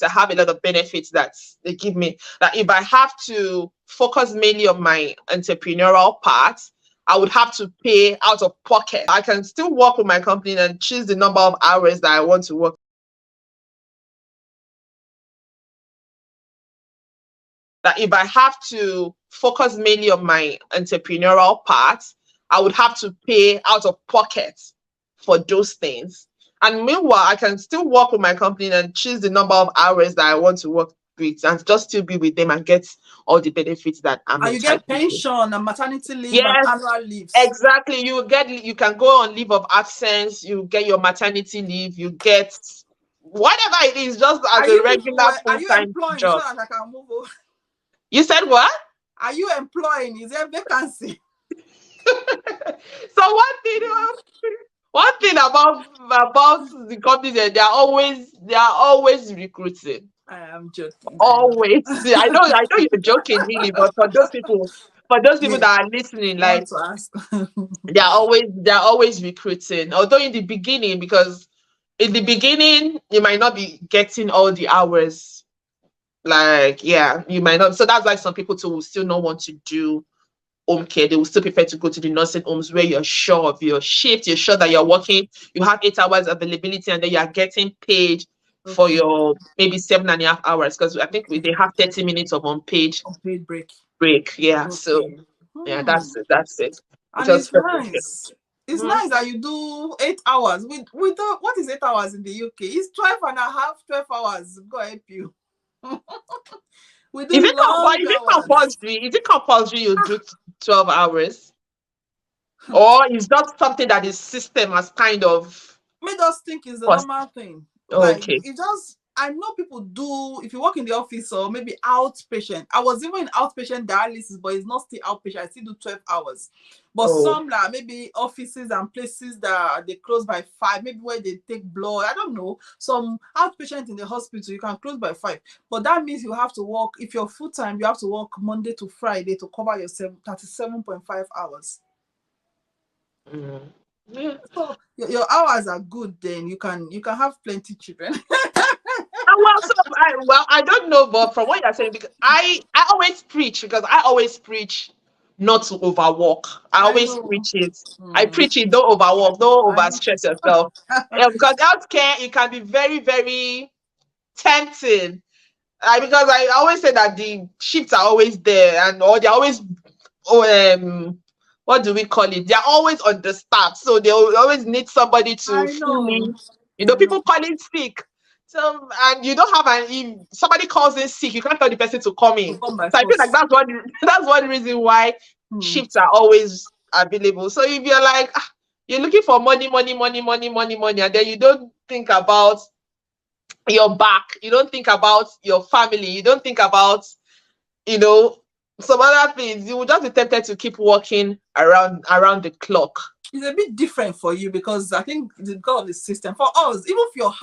I have a lot of benefits that they give me. That if I have to focus mainly on my entrepreneurial part, I would have to pay out of pocket. I can still work with my company and choose the number of hours that I want to work. That if I have to focus mainly on my entrepreneurial part, I would have to pay out of pocket for those things. And meanwhile, I can still work with my company and choose the number of hours that I want to work with and just still be with them and get all the benefits that I'm And you entitled get to. pension and maternity leave and Yes, annual leaves. exactly. You can go on leave of absence, you get your maternity leave, you get whatever it is, just as a regular Are you full-time employing so job. that I can move over? You said what? Are you employing? Is there a vacancy? So one thing about the companies, they are always recruiting. I am joking. I know. Always. I know you're joking really, but for those people Yeah. that are listening, Want like to ask? they're always recruiting. Although in the beginning, because in the beginning you might not be getting all the hours. Like, yeah, you might not. So that's why some people too will still not want to do home care. They will still prefer to go to the nursing homes where you're sure of your shift, you're sure that you're working, you have 8 hours availability, and then you are getting paid for Okay. your maybe 7.5 hours. Because I think they have 30 minutes of Unpaid break. break. Yeah. So Okay. yeah, Hmm. that's it. That's it. And Just it's for nice. It's Mhm. nice that you do 8 hours. With what is 8 hours in the UK? It's 12 and a half, 12 hours. Go help you. We do long hours. Is it compulsory you do 12 hours? Or is that something that the system has kind of Made us think it's the cost? normal thing. Like Okay. it just I know people do if you work in the office or maybe outpatient. I was even in outpatient dialysis, but it's not still outpatient. I still do 12 hours. But Oh. some like maybe offices and places that they close by 5, maybe where they take blood. I don't know. Some outpatient in the hospital, you can close by 5. But that means you have to work, if you're full time, you have to work Monday to Friday to cover your 37.5 hours. Mm. Yeah. So your hours are good, then you can have plenty children. I don't know, but from what you're saying, because I always preach, because I always preach not to overwork. I I always know. preach it. I Hmm. preach it. Don't overwork. Don't I know. overstress yourself. Yeah, because healthcare, it can be very, very tempting. Because I always say that the shifts are always there, and or they're always what do we call it? They're always understaffed, so they will always need somebody to I know. fully, I know. people call it sick. So, and you don't have if somebody calls in sick, you can't tell the person to come To in. come by So I feel like force. that's one reason why Hmm. shifts are always available. So if you're like you're looking for money, money, money, money, money, money, and then you don't think about your back, you don't think about your family, you don't think about you know some other things, you will just be tempted to keep working around the clock. It's a bit different for you because I think it's because of the system. For us, even if you're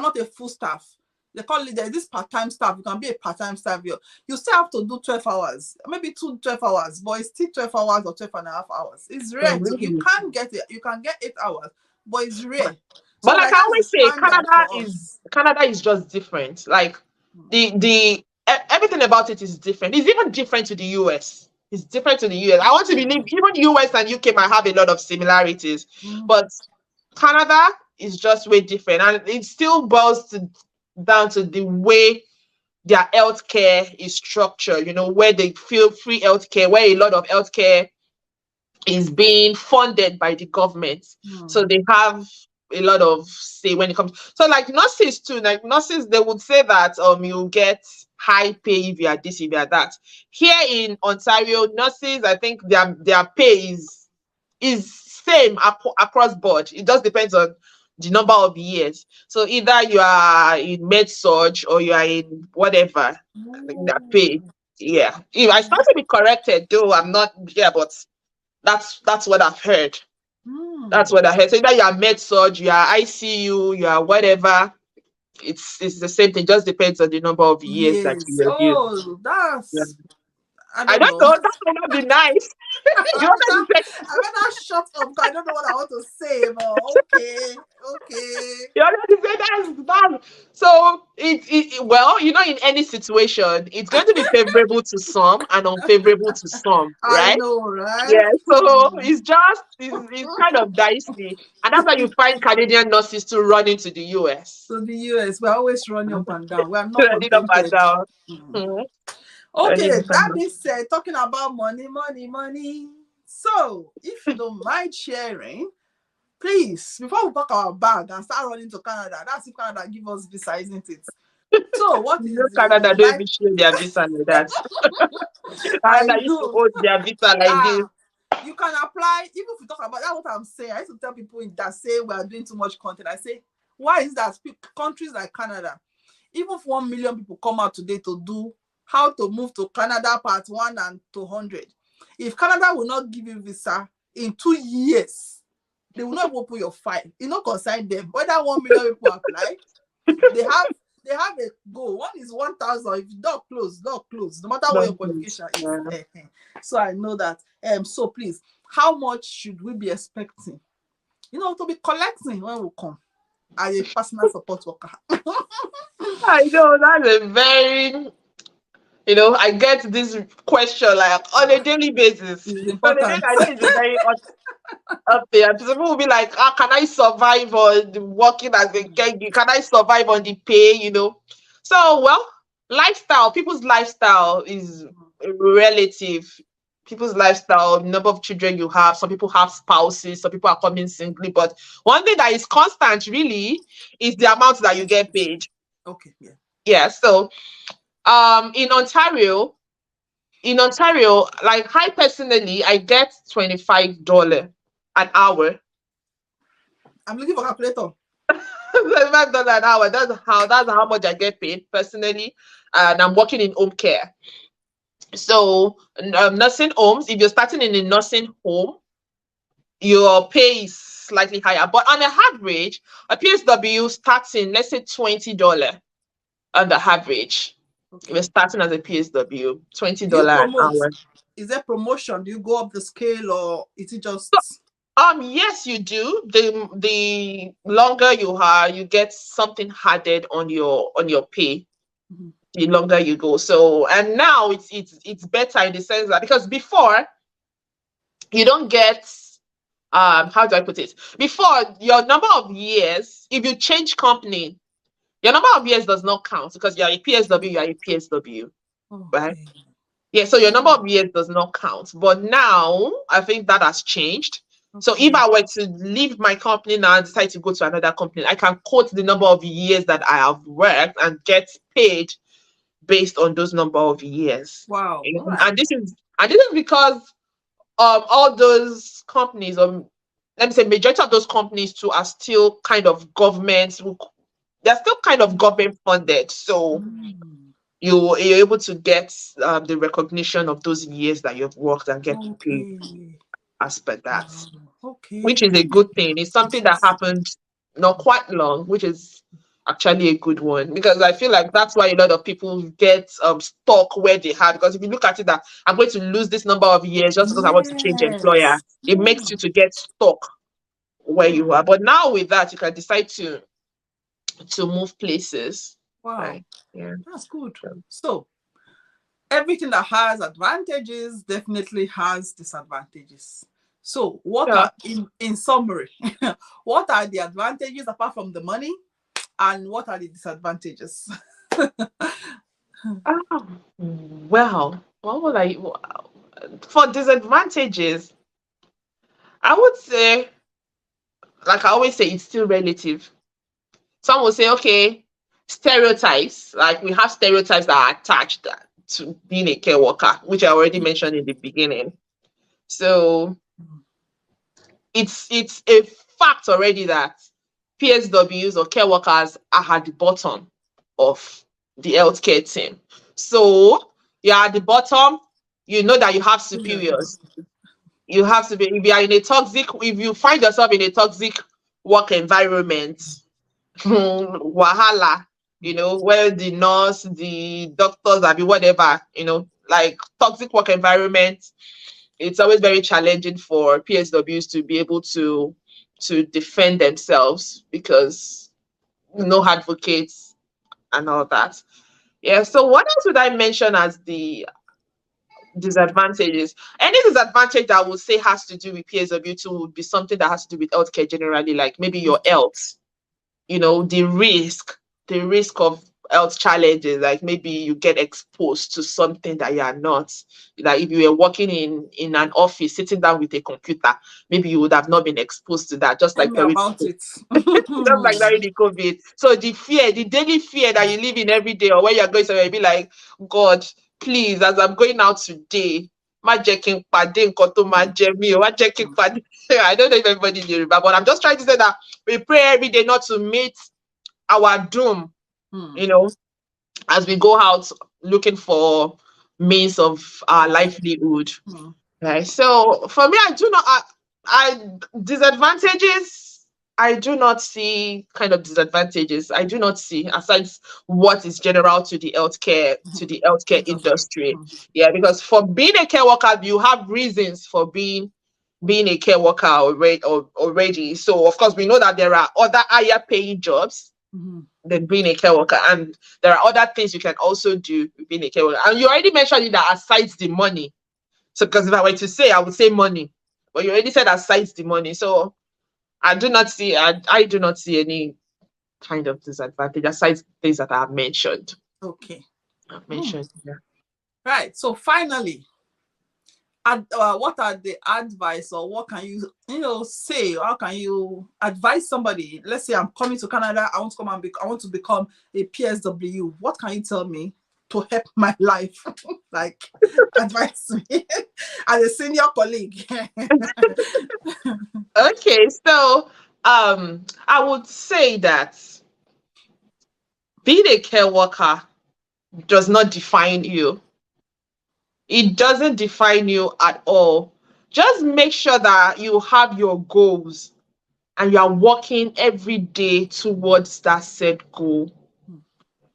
not a full staff, they call it there's this part-time staff. You can be a part-time staff. You still have to do 12 hours, maybe 12 hours, but it's still 12 hours or 12 and a half hours. It's Oh, rare to you really? can't get it. You can get 8 hours, but it's rare. So But like like I that's the always say, standard for us. Canada is just different. Like everything about it is different. It's even different to the US. It's different to the US. I want to believe even US and UK might have a lot of similarities, Mm. but Canada is just way different, and it still down to the way their healthcare is structured. Where they feel free healthcare, where a lot of healthcare is being funded by the government. So Mm. they have a lot of say when it comes. So like nurses too, like nurses, they would say that you get high pay if you are this, if you are that. Here in Ontario, nurses, I think their pay is same across board. It just depends on the number of years. So either you are in med surg or you are in whatever, their pay. Yeah. If I start to be corrected, though I'm not here, but that's what I've heard. That's Mm. what I heard. So either you are med surg, you are ICU, you are whatever. It's the same thing. Just depends on the number of years that Yes. you have used. Oh, Yeah. that's I I don't don't know. know. That might not be nice. You wanted to say I better shut up because I don't know what I want to say, but okay, okay. you wanted to say that's bad. So well, in any situation, it's going to be favorable to some and unfavorable to some, I right? know, right? Yeah, so it's kind of dicey, and that's why you find Canadian nurses to run into the US, So the US, we're always running up and down. We are not running up and contented. down. Hmm. Mhm. Okay, Running up and that down. being said, talking about money, money, money. So, if you don't mind sharing, please, before we pack our bag and start running to Canada, that's if Canada give us visa, isn't it? So, what is Canada the don't life? even share their visa like that. I Canada used to know. hold their visa like this. Ah, you can apply, even if we talk about that's what I'm saying. I used to tell people that say we are doing too much content. I say, why is that countries like Canada, even if 1 million people come out today to do how to move to Canada part 1 and 200, if Canada will not give you visa in 2 years, they will not open your file. It not concern them whether 1 million people apply. They have a goal. One is 1,000. If door close, no matter what your Don't please. qualification is. Yeah. So I know that. So please, how much should we be expecting? To be collecting when we come as a personal support worker. I know that's a very I get this question like on a daily basis. It's On a daily, important. I know it's a very up there. People will be like, can I survive on working as a caregiver? Can I survive on the pay? So, well, lifestyle, people's lifestyle is relative. People's lifestyle, number of children you have. Some people have spouses, some people are coming singly. But one thing that is constant really is the amount that you get paid. Okay, yeah. Yeah. So, in Ontario, like I personally, I get $25 an hour. I'm looking for calculator. $25 an hour. That's how much I get paid personally, and I'm working in home care. So nursing homes. If you're starting in a nursing home, your pay is slightly higher, but on the average, a PSW starting, let's say $20 on the average. Okay. We're starting as a PSW, $20 Do you an promote? hour. Is there promotion? Do you go up the scale or is it just Yes, you do. The longer you are, you get something added on your pay. Mhm. The longer you go. So, and now it's better in the sense that because before you don't get how do I put it? Before your number of years, if you change company, your number of years does not count because you're a PSW, you're a PSW, right? okay? Yeah, so your number Mm, of years does not count. But now I think that has changed. So if okay. I were to leave my company now and decide to go to another company, I can quote the number of years that I have worked and get paid based on those number of years. Wow. All right. And this is because all those companies, let me say majority of those companies too are still kind of they're still kind of government funded. So Mm, you're able to get the recognition of those years that you've worked and get paid okay. as per that, Wow. which is a Okay. good thing. It's something that Yes. happened not quite long, which is actually a good one because I feel like that's why a lot of people get stuck where they are. Because if you look at it, that I'm going to lose this number of years just because I want to change employer, Yes. it makes Mm, you to get stuck where you mm. are. But now with that, you can decide to move places, Wow. right? Yeah. That's good. So, So everything that has advantages definitely has disadvantages. So what yeah. are in summary, what are the advantages apart from the money and what are the disadvantages? Well, what would I for disadvantages? I would say, like I always say, it's still relative. Some will say, okay, stereotypes, like we have stereotypes that are attached to being a care worker, which I already mentioned in the beginning. So it's a fact already that PSWs or care workers are at the bottom of the healthcare team. So you're at the bottom, you know that you have superiors. You have to be, if you find yourself in a toxic work environment, wahala, where the nurse, the doctors, I mean, whatever, like toxic work environment, it's always very challenging for PSWs to be able to defend themselves because no advocates and all that. Yeah. So what else would I mention as the disadvantages? Any disadvantage that I would say has to do with PSW2 would be something that has to do with healthcare generally, like maybe your health, the risk of health challenges, like maybe you get exposed to something that you are not. Like if you were working in an office sitting down with a computer, maybe you would have not been exposed to that, just Tell like me during about it. just like during the COVID. So the daily fear that you live in every day, or when you're going somewhere, you be like, God, please, as I'm going out today, má jẹ́ kí n pàdé nǹkan tó máa jẹ mí o, má jẹ́ kí n pàdé. I don't know if everybody knew, but I'm just trying to say that we pray every day not to meet our doom, Hmm. you know, as we go out looking for means of our livelihood. Hmm. Right. So for me, I do not, I disadvantages. I do not see kind of disadvantages. I do not see aside what is general to the healthcare industry. Hmm. Yeah, because for being a care worker, you have reasons for being a care worker already. So of course we know that there are other higher paying jobs Hmm. than being a care worker, and there are other things you can also do with being a care worker. And you already mentioned it that aside the money. So, because if I were to say, I would say money, but you already said aside the money. So, I do not see any kind of disadvantage aside things that I have mentioned. Okay. I've Hmm. mentioned, yeah. Right. So finally, what are the advice, or what can you say? How can you advise somebody? Let's say I'm coming to Canada. I want to come I want to become a PSW. What can you tell me to help my life? Like, advise me as a senior colleague. Okay, so I would say that being a care worker does not define you. It doesn't define you at all. Just make sure that you have your goals and you are working every day towards that said goal.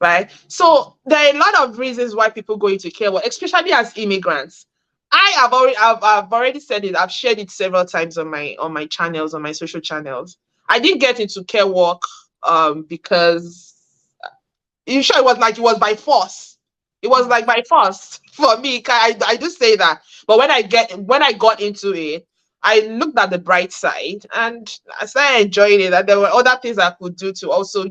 Right? So there are a lot of reasons why people go into care work, especially as immigrants. I've already said it. I've shared it several times on my channels, on my social channels. I didn't get into care work because you sure it was by force. It was like by force for me. I do say that. But when I got into it, I looked at the bright side and I started enjoying it. And there were other things I could do to also,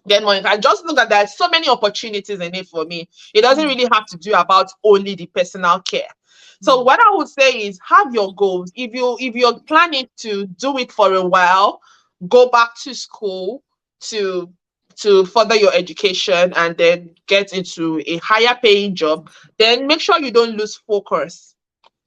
get more. I just look at there's so many opportunities in it for me. It doesn't really have to do about only the personal care. So what I would say is have your goals. If you're planning to do it for a while, go back to school to further your education and then get into a higher paying job. Then make sure you don't lose focus.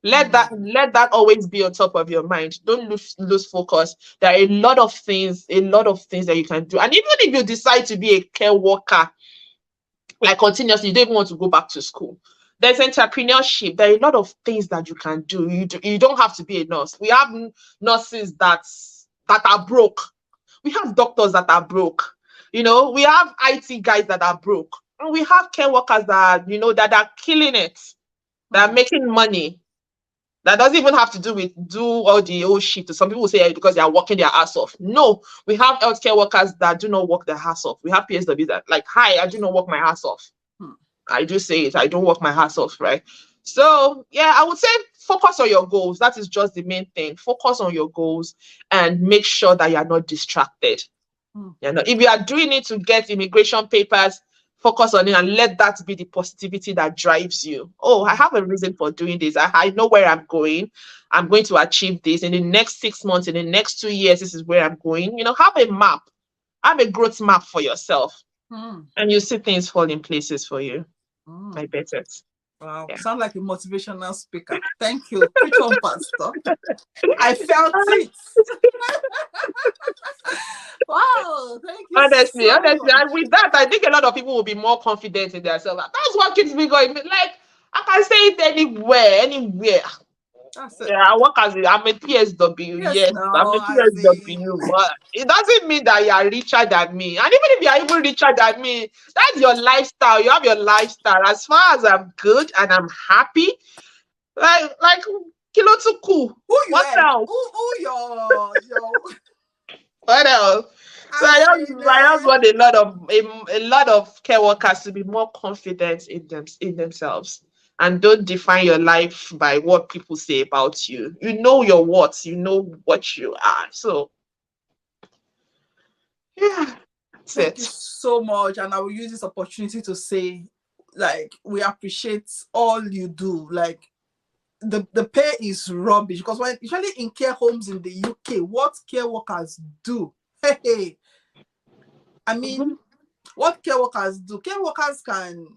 Let that always be on top of your mind. Don't lose focus. There are a lot of things that you can do. And even if you decide to be a care worker, like continuously, you don't even want to go back to school. There's entrepreneurship. There are a lot of things that you can do. You don't have to be a nurse. We have nurses that are broke. We have doctors that are broke. We have IT guys that are broke. And we have care workers that are killing it, that are making money. That doesn't even have to do all the old shit. Some people say because they are working their ass off. No, we have healthcare workers that do not work their ass off. We have PSWs that like, hi, I do not work my ass off. Hmm. I do say it. I don't work my ass off, right? So yeah, I would say focus on your goals. That is just the main thing. Focus on your goals and make sure that you are not distracted. Hmm. If you are doing it to get immigration papers, focus on it and let that be the positivity that drives you. Oh, I have a reason for doing this. I know where I'm going. I'm going to achieve this in the next 6 months, in the next 2 years. This is where I'm going. Have a map, have a growth map for yourself, Hmm. and you see things fall in places for you. Hmm. I bet it. Wow, Yeah. sound like a motivational speaker. Thank you. Preach on, Pastor. I felt it. Wow, thank you Honestly, so honestly, much. and with that, I think a lot of people will be more confident in themselves. That's what keeps me going. Like, I can say it anywhere. That's it. Yeah, I'm a PSW. Yes, Yes, I'm a no, as a PSW, but it doesn't mean that you are richer than me. And even if you are even richer than me, that's your lifestyle. You have your lifestyle. As far as I'm good and I'm happy, Like kilo to cool. Who you What help? else? Who your What else? So I mean, I just want a lot of care workers to be more confident in themselves and don't define your life by what people say about you. You know your worth, you know what you are. So yeah, that's thank you it. so much. And I will use this opportunity to say, like, we appreciate all you do. Like, the pay is rubbish because when usually in care homes in the UK, what care workers do, hey, I mean, Mhm. what care workers do, care workers can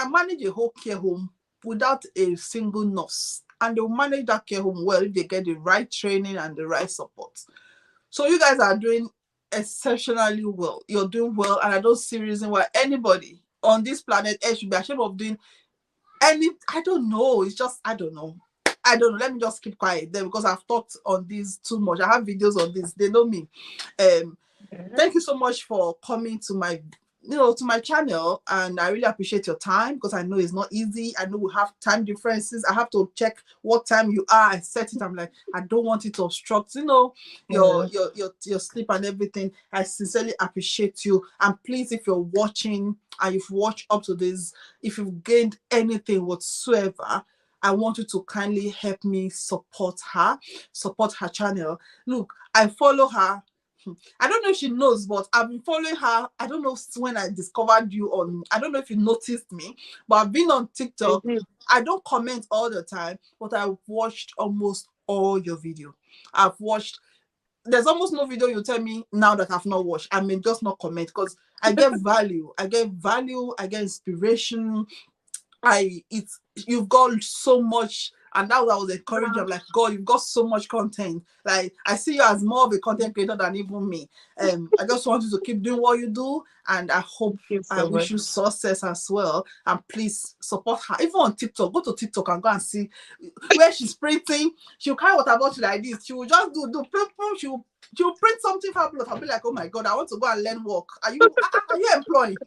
manage a whole care home without a single nurse, and they'll manage that care home well if they get the right training and the right support. So you guys are doing exceptionally well. You're doing well, and I don't see reason why anybody on this planet Earth should be ashamed of doing any. I don't know. It's just I don't know. I don't know. Let me just keep quiet there because I've talked on this too much. I have videos on this. They know me. Um, Yeah. Thank you so much for coming to my to my channel, and I really appreciate your time because I know it's not easy. I know we have time differences. I have to check what time you are. I set it. I'm like, I don't want it to obstruct Yeah. your sleep and everything. I sincerely appreciate you, and please, if you're watching and you've watched up to this, if you've gained anything whatsoever, I want you to kindly help me support her channel. Look, I follow her. I don't know if she knows, but I've been following her. I don't know when I discovered you on, I don't know if you noticed me, but I've been on I TikTok. did. I don't comment all the time, but I've watched almost all your video. I've watched, there's almost no video you tell me now that I've not watched. I may just not comment because I get value. I get value, I get inspiration. It's you've got so much, and that was encouraging. I'm like, God, you've got so much content. Like I see you as more of a content creator than even me. I just want you to keep doing what you do, and I hope Thank you I so wish much. you success as well. And please support her, even on TikTok. Go to TikTok and go and see where she's printing. She'll carry water bottle like this. She will just do purple. She'll print something fabulous. I'll be like, oh my God, I want to go and learn work. Are you employed?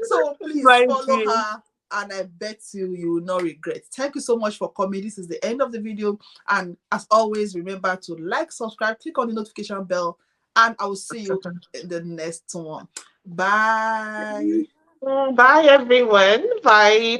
So please Thank follow you. her, and I bet you will not regret. Thank you so much for coming. This is the end of the video. And as always, remember to like, subscribe, click on the notification bell, and I will see you in the next one. Bye. Bye everyone. Bye.